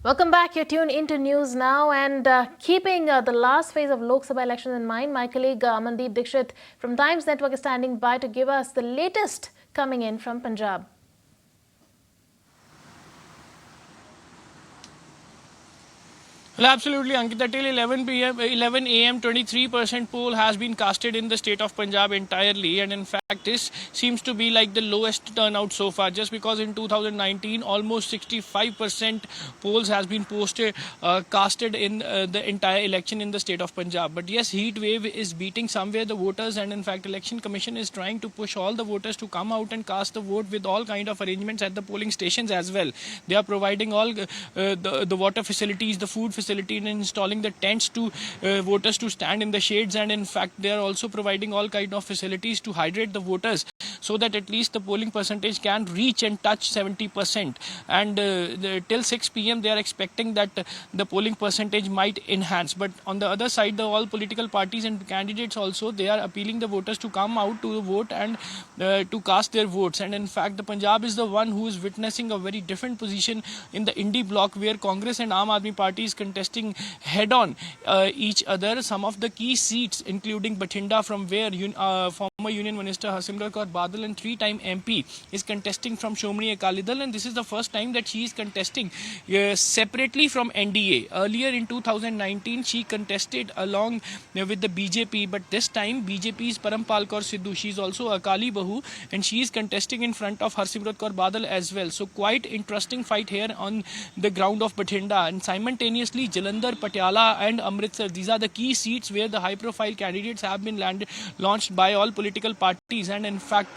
Welcome back. You're tuned into News Now, and keeping the last phase of Lok Sabha elections in mind, my colleague Amandeep Dixit from Times Network is standing by to give us the latest coming in from Punjab. Well, absolutely, Ankita. Till 11 a.m., 23% poll has been casted in the state of Punjab entirely, and in fact, this seems to be like the lowest turnout so far. Just because in 2019, almost 65% polls has been casted in the entire election in the state of Punjab. But yes, heat wave is beating somewhere the voters, and in fact, Election Commission is trying to push all the voters to come out and cast the vote with all kind of arrangements at the polling stations as well. They are providing all the water facilities, the food facility, and installing the tents to voters to stand in the shades, and in fact they are also providing all kind of facilities to hydrate the voters so that at least the polling percentage can reach and touch 70%. And till 6 p.m. they are expecting that the polling percentage might enhance. But on the other side, all political parties and candidates also, they are appealing the voters to come out to vote and to cast their votes. And in fact, the Punjab is the one who is witnessing a very different position in the Indie bloc, where Congress and Aam Aadmi parties contesting head-on each other. Some of the key seats, including Bathinda, from where former Union Minister Harsimrat Kaur Badal and three-time MP is contesting from Shromani Akali Dal, and this is the first time that she is contesting separately from NDA. Earlier in 2019, she contested along with the BJP, but this time BJP's Parampal Kaur Sidhu, she is also Akali Bahu, and she is contesting in front of Harsimrat Kaur Badal as well. So quite interesting fight here on the ground of Bathinda. And simultaneously, Jalandhar, Patiala and Amritsar, these are the key seats where the high-profile candidates have been launched by all political parties. And in fact,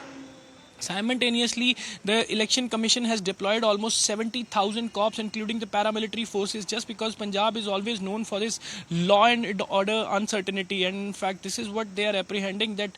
simultaneously, the Election Commission has deployed almost 70,000 cops, including the paramilitary forces, just because Punjab is always known for its law and order uncertainty. And in fact, this is what they are apprehending, that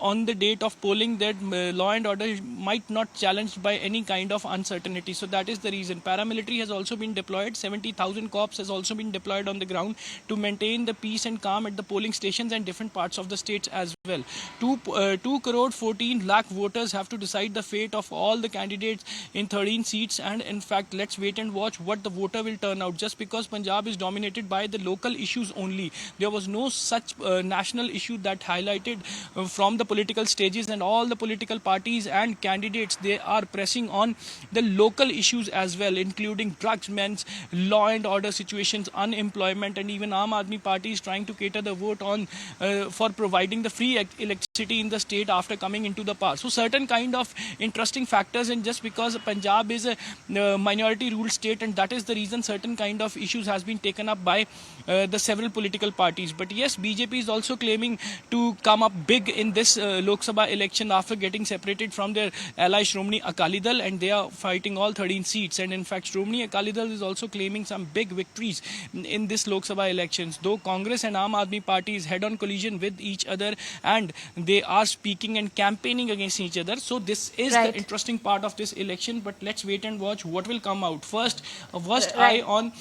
on the date of polling, that law and order might not challenged by any kind of uncertainty. So that is the reason. Paramilitary has also been deployed. 70,000 cops has also been deployed on the ground to maintain the peace and calm at the polling stations and different parts of the states as well. 2 crore 14 lakh voters have to decide the fate of all the candidates in 13 seats, and in fact let's wait and watch what the voter will turn out. Just because Punjab is dominated by the local issues only, there was no such national issue that highlighted from the political stages, and all the political parties and candidates, they are pressing on the local issues as well, including drugs, men's law and order situations, unemployment, and even Aam Aadmi party is trying to cater the vote on for providing the free electricity in the state after coming into the power. So certain kind of interesting factors, and just because Punjab is a minority ruled state, and that is the reason certain kind of issues has been taken up by the several political parties. But yes, BJP is also claiming to come up big in this Lok Sabha election after getting separated from their ally Shromani Akali Dal, and they are fighting all 13 seats. And in fact, Shromani Akali Dal is also claiming some big victories in this Lok Sabha elections, though Congress and Aam Aadmi parties head-on collision with each other, and they are speaking and campaigning against each other. So this is the interesting part of this election, but let's wait and watch what will come out. First eye on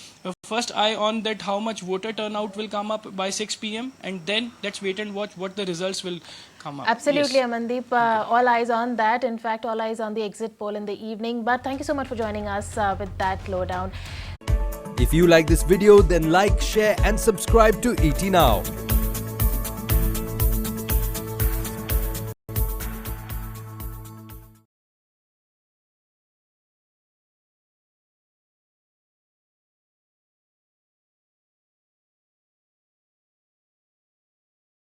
that how much voter turnout will come up by 6 p.m. and then let's wait and watch what the results will come up. Absolutely, yes. Amandeep, all eyes on that. In fact, all eyes on the exit poll in the evening. But thank you so much for joining us with that lowdown. If you like this video, then like, share and subscribe to ET Now.